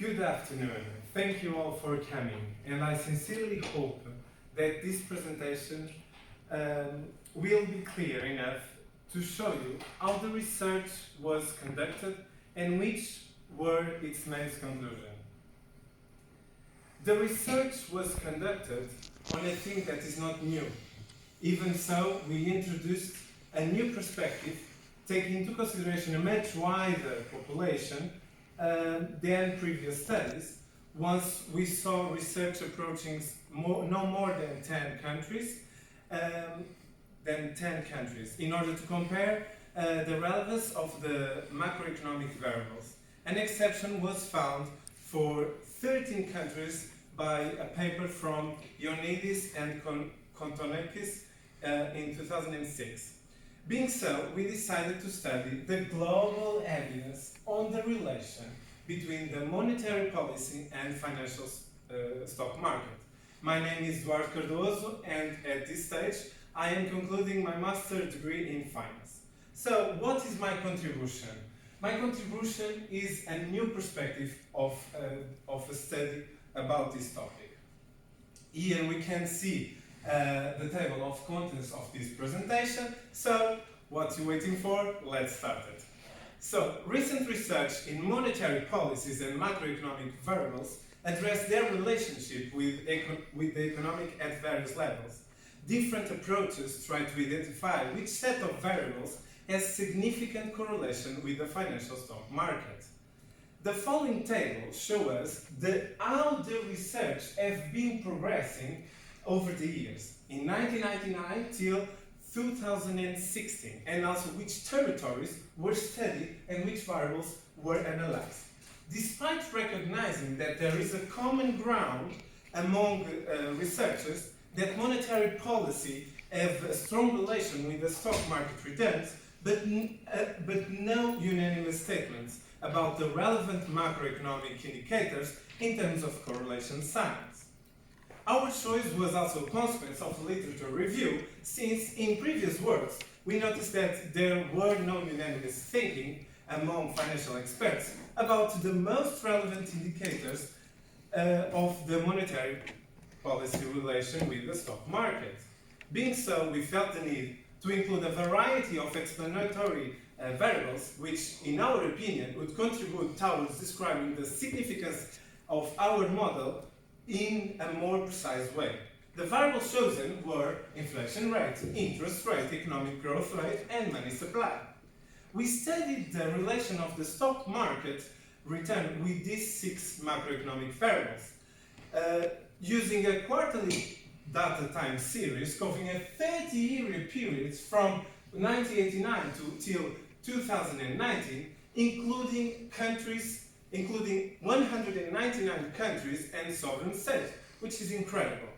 Good afternoon. Thank you all for coming, and I sincerely hope that this presentation will be clear enough to show you how the research was conducted and which were its main conclusions. The research was conducted on a theme that is not new. Even so, we introduced a new perspective, taking into consideration a much wider population than previous studies, once we saw research approaching no more than 10 countries, in order to compare the relevance of the macroeconomic variables. An exception was found for 13 countries by a paper from Ioannidis and Kontonakis in 2006. Being so, we decided to study the global evidence on the relation between the monetary policy and financial stock market. My name is Eduardo Cardoso, and at this stage, I am concluding my master's degree in finance. So, what is my contribution? My contribution is a new perspective of a study about this topic. Here we can see the table of contents of this presentation. So, what you waiting for? Let's start it. So, recent research in monetary policies and macroeconomic variables address their relationship with the economic at various levels. Different approaches try to identify which set of variables has significant correlation with the financial stock market. The following table shows us how the research has been progressing over the years, in 1999 till 2016, and also which territories were studied and which variables were analyzed. Despite recognizing that there is a common ground among researchers that monetary policy have a strong relation with the stock market returns, but no unanimous statements about the relevant macroeconomic indicators in terms of correlation signs. Our choice was also a consequence of literature review, since in previous works we noticed that there were no unanimous thinking among financial experts about the most relevant indicators of the monetary policy relation with the stock market. Being so, we felt the need to include a variety of explanatory variables which, in our opinion, would contribute towards describing the significance of our model in a more precise way. The variables chosen were inflation rate, interest rate, economic growth rate, and money supply. We studied the relation of the stock market return with these 6 macroeconomic variables, using a quarterly data time series covering a 30-year period from 1989 till 2019, including 199 countries and sovereign states, which is incredible.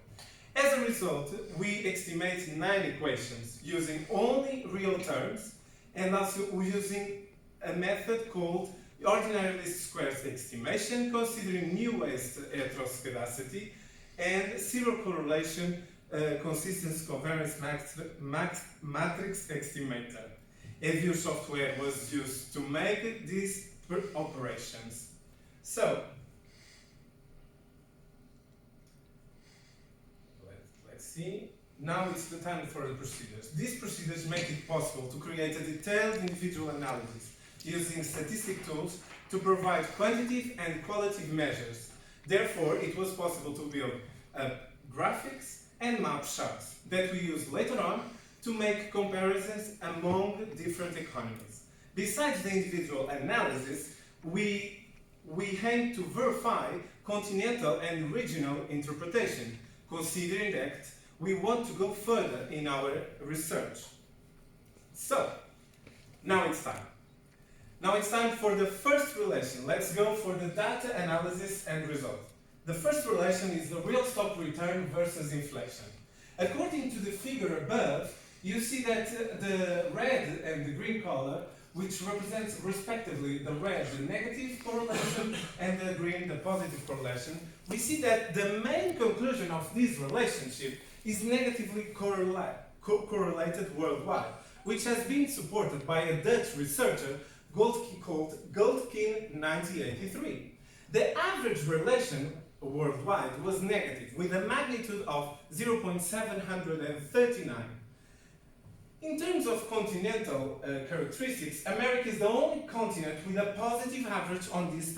As a result, we estimate 9 equations using only real terms, and also using a method called ordinary least squares estimation, considering new waste heteroscedasticity and zero correlation consistence covariance matrix estimator. A view software was used to make these operations. So, let's see. Now it's the time for the procedures. These procedures make it possible to create a detailed individual analysis using statistic tools to provide quantitative and qualitative measures. Therefore, it was possible to build graphics and map charts that we use later on to make comparisons among different economies. Besides the individual analysis, we aim to verify continental and regional interpretation, considering that we want to go further in our research. So, now it's time. Now it's time for the first relation. Let's go for the data analysis and result. The first relation is the real stock return versus inflation. According to the figure above, you see that the red and the green color, which represents respectively the red, the negative correlation, and the green, the positive correlation, we see that the main conclusion of this relationship is negatively correlated worldwide, which has been supported by a Dutch researcher called Goldkin 1983. The average relation worldwide was negative, with a magnitude of 0.739. In terms of continental characteristics, America is the only continent with a positive average on this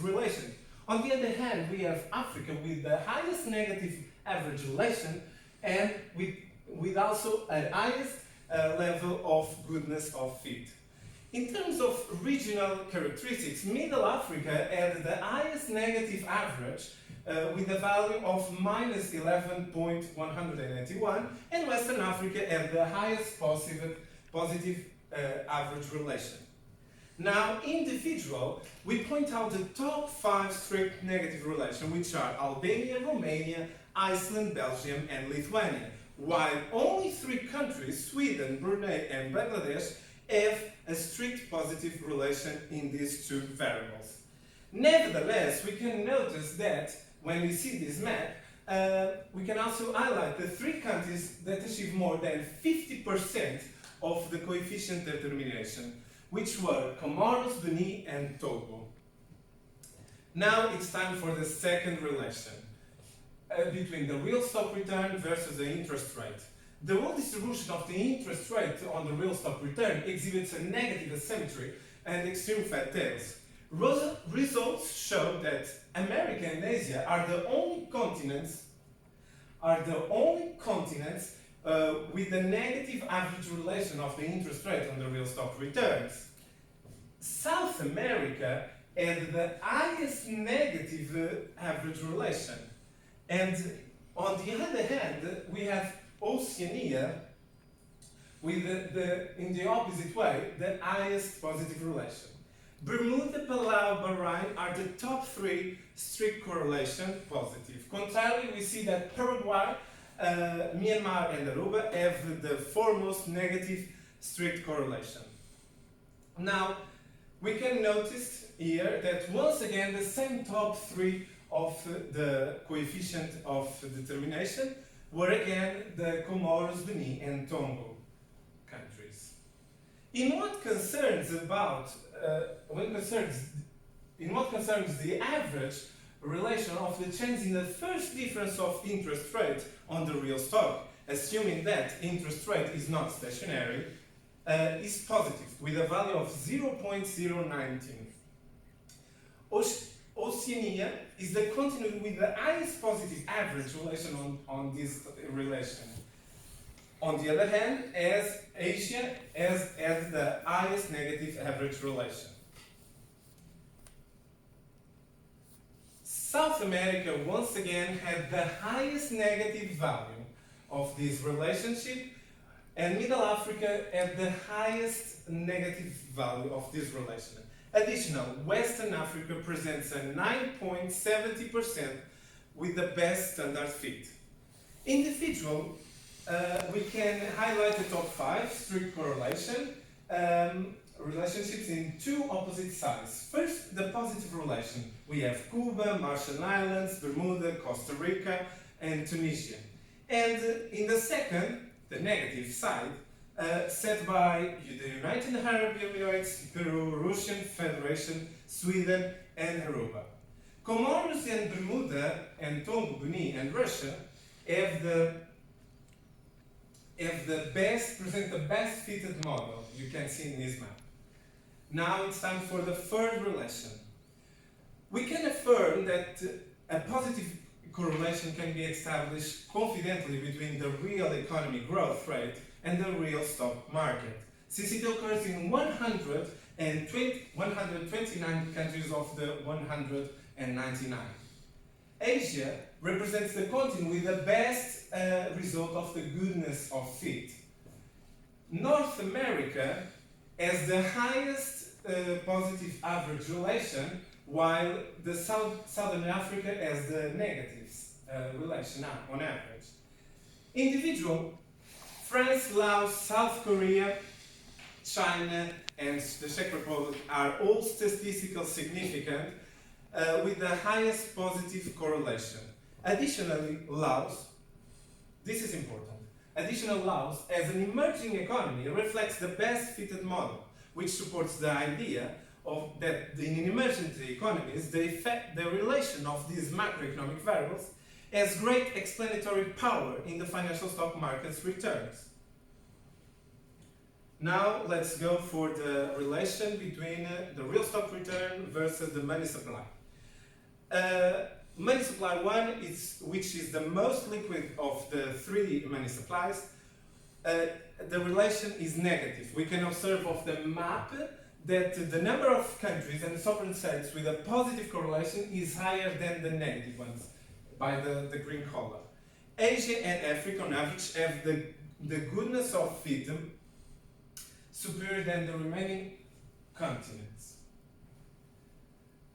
relation. On the other hand, we have Africa with the highest negative average relation and with also a highest level of goodness of fit. In terms of regional characteristics, Middle Africa had the highest negative average with a value of minus 11.181, and Western Africa had the highest positive average relation. Now, individual, we point out the top 5 strict negative relations, which are Albania, Romania, Iceland, Belgium, and Lithuania, while only 3 countries, Sweden, Brunei, and Bangladesh, have a strict positive relation in these 2 variables. Nevertheless, we can notice that when we see this map, we can also highlight the 3 countries that achieve more than 50% of the coefficient determination, which were Comoros, Benin, and Togo. Now it's time for the second relation between the real stock return versus the interest rate. The whole distribution of the interest rate on the real stock return exhibits a negative asymmetry and extreme fat tails. Results show that America and Asia are the only continents with a negative average relation of the interest rate on the real stock returns. South America had the highest negative average relation, and on the other hand, we have Oceania with in the opposite way, the highest positive relation. Bermuda, Palau, Bahrain are the top 3 strict correlation positive. Contrarily, we see that Paraguay, Myanmar, and Aruba have the foremost negative strict correlation. Now, we can notice here that once again the same top 3 of the coefficient of determination were again the Comoros, Benin, and Togo countries. In what concerns the average relation of the change in the first difference of interest rate on the real stock, assuming that interest rate is not stationary, is positive with a value of 0.019. Oceania is the continent with the highest positive average relation on this relation. On the other hand, as Asia has the highest negative average relation. South America once again had the highest negative value of this relationship, and Middle Africa had the highest negative value of this relation. Additional, Western Africa presents a 9.70% with the best standard fit. Individual, we can highlight the top 5 strict correlation relationships in 2 opposite sides. First, the positive relation. We have Cuba, Marshall Islands, Bermuda, Costa Rica, and Tunisia. And in the second, the negative side, set by the United Arab Emirates, Peru, Russian Federation, Sweden, and Aruba. Comoros and Bermuda and Togo, Benin, and Russia present the best fitted model you can see in this map. Now it's time for the third relation. We can affirm that a positive correlation can be established confidently between the real economy growth rate and the real stock market, since it occurs in 129 countries of the 199. Asia represents the continent with the best result of the goodness of fit. North America has the highest positive average relation, while the Southern Africa has the negatives relation on average. Individual, France, Laos, South Korea, China, and the Czech Republic are all statistically significant with the highest positive correlation. Additionally, Laos, this is important, Laos as an emerging economy reflects the best fitted model, which supports the idea that in emergent economies, the relation of these macroeconomic variables has great explanatory power in the financial stock market's returns. Now let's go for the relation between the real stock return versus the money supply. Money supply 1, which is the most liquid of the three money supplies, the relation is negative. We can observe of the map that the number of countries and sovereign states with a positive correlation is higher than the negative ones, by the green color. Asia and Africa on average have the goodness of fit superior than the remaining continents.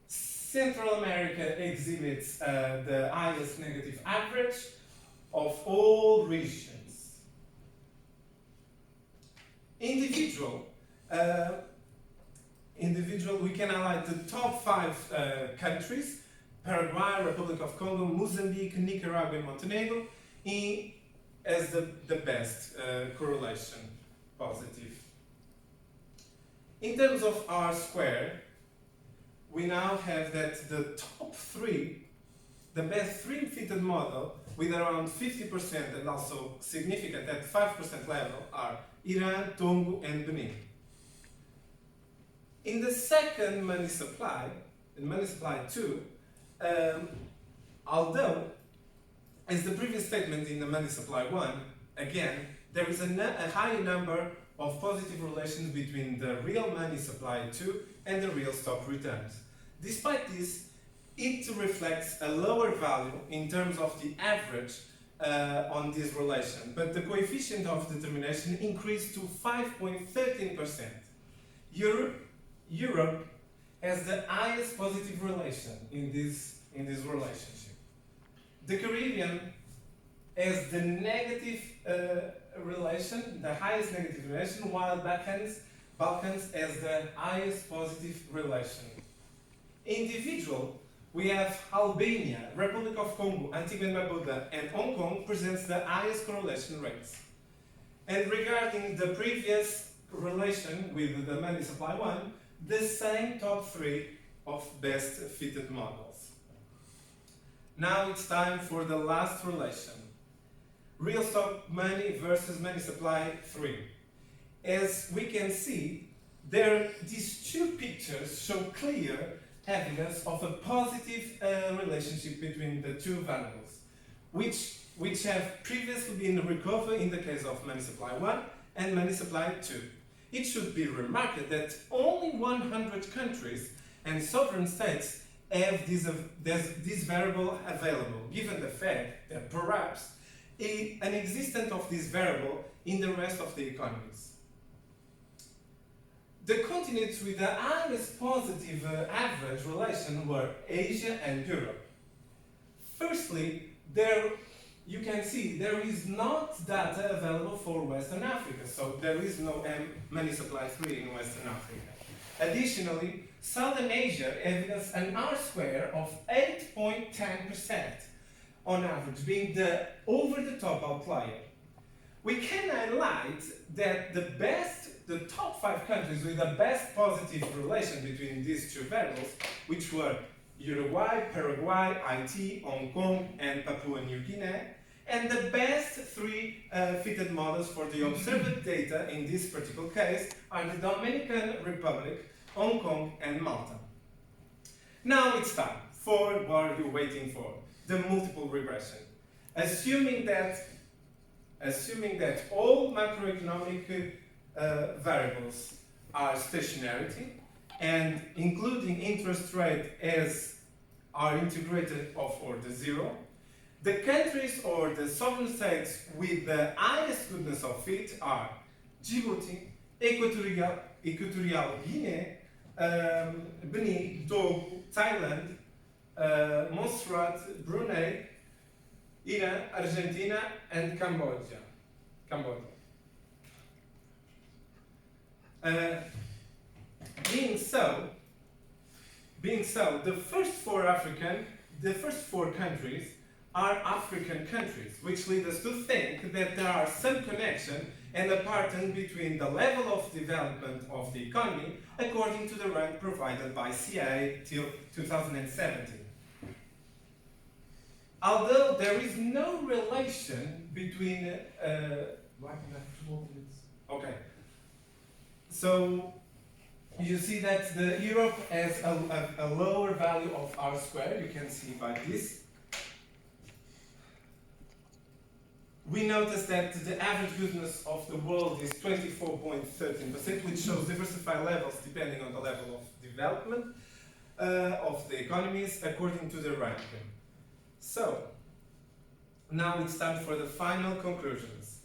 Central America exhibits the highest negative average of all regions. Individual, we can highlight the top 5 countries: Paraguay, Republic of Congo, Mozambique, Nicaragua, and Montenegro, as the best correlation, positive. In terms of R square, we now have that the top 3, the best 3 fitted model with around 50% and also significant at 5% level are Iran, Togo, and Benin. In the second money supply, in money supply 2, although, as the previous statement in the money supply 1, again, there is a high number of positive relations between the real money supply 2 and the real stock returns. Despite this, it reflects a lower value in terms of the average on this relation, but the coefficient of determination increased to 5.13%. Europe has the highest positive relation in this relationship. The Caribbean has the negative relation, the highest negative relation, while Balkans has the highest positive relation. Individual, we have Albania, Republic of Congo, Antigua and Barbuda, and Hong Kong presents the highest correlation rates. And regarding the previous relation with the money supply 1, the same top 3 of best fitted models. Now it's time for the last relation. Real stock money versus money supply 3. As we can see, these two pictures show clear evidence of a positive relationship between the two variables, which have previously been recovered in the case of money supply 1 and money supply 2. It should be remarked that only 100 countries and sovereign states have this variable available, given the fact that perhaps an existence of this variable in the rest of the economies. The continents with the highest positive average relation were Asia and Europe. Firstly, you can see there is not data available for Western Africa, so there is no money supply 3 in Western Africa. Additionally, Southern Asia evidenced an R square of 8.10% on average, being the over-the-top outlier. We can highlight that the top 5 countries with the best positive relation between these two variables, which were Uruguay, Paraguay, Haiti, Hong Kong, and Papua New Guinea, and the best 3 fitted models for the observed data in this particular case are the Dominican Republic, Hong Kong, and Malta. Now it's time for what you're waiting for, the multiple regression. Assuming that all macroeconomic variables are stationarity, and including interest rate as are integrated of order 0, the countries or the sovereign states with the highest goodness of fit are Djibouti, Equatorial Guinea, Benin, Togo, Thailand, Montserrat, Brunei, Iran, Argentina, and Cambodia. Being so, the first four countries are African countries, which lead us to think that there are some connection and a pattern between the level of development of the economy according to the rank provided by CIA till 2017. Although there is no relation between... okay. So, you see that the Europe has a lower value of R squared, you can see by this. We notice that the average goodness of the world is 24.13%, which shows diversified levels depending on the level of development of the economies according to the ranking. So, now it's time for the final conclusions.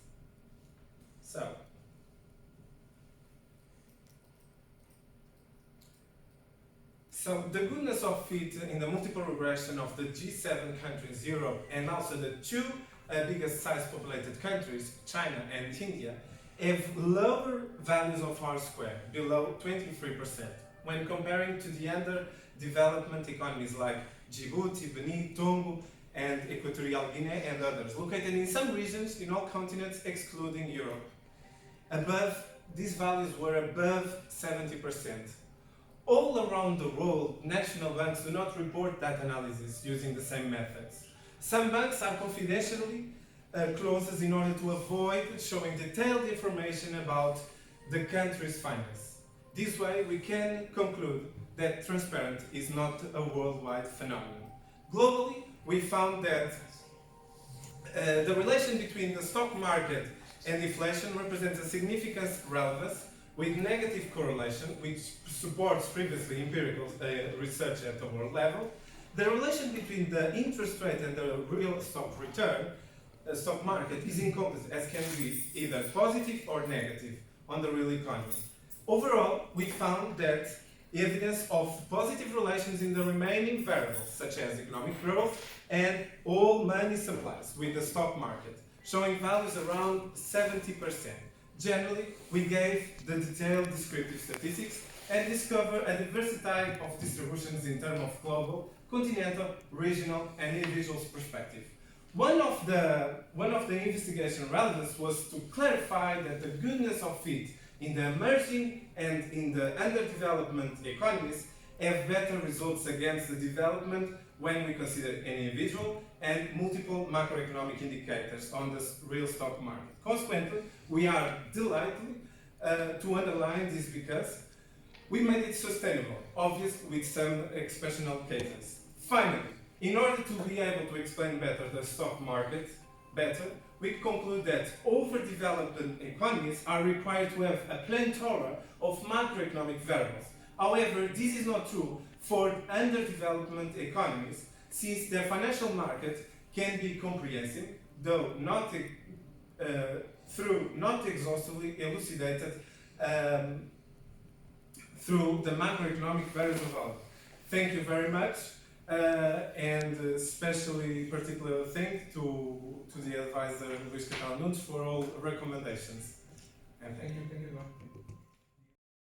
So the goodness of fit in the multiple regression of the G7 countries, Europe, and also the two biggest size populated countries, China and India, have lower values of R squared, below 23%, when comparing to the underdevelopment economies like Djibouti, Benin, Togo, and Equatorial Guinea and others, located in some regions in all continents excluding Europe. These values were above 70%. All around the world, national banks do not report that analysis using the same methods. Some banks are confidentially closed in order to avoid showing detailed information about the country's finance. This way, we can conclude that transparency is not a worldwide phenomenon. Globally, we found that the relation between the stock market and inflation represents a significant relevance with negative correlation, which supports previously empirical research at the world level. The relation between the interest rate and the real stock return, stock market, is encompassed as can be either positive or negative on the real economy. Overall, we found that evidence of positive relations in the remaining variables, such as economic growth and all money supplies with the stock market, showing values around 70%. Generally, we gave the detailed descriptive statistics and discovered a diversity of distributions in terms of global, continental, regional, and individual perspective. One of the investigation relevance was to clarify that the goodness of fit in the emerging and in the underdevelopment economies have better results against the development when we consider an individual and multiple macroeconomic indicators on the real stock market. Consequently, we are delighted to underline this because we made it sustainable, obviously with some exceptional cases. Finally, in order to be able to explain better the stock market we conclude that overdeveloped economies are required to have a plethora of macroeconomic variables. However, this is not true for underdeveloped economies, since their financial market can be comprehensive, though not exhaustively elucidated through the macroeconomic variables involved. Thank you very much, and especially particular thank to the advisor Luís Catalan Nunes for all recommendations. And thank you.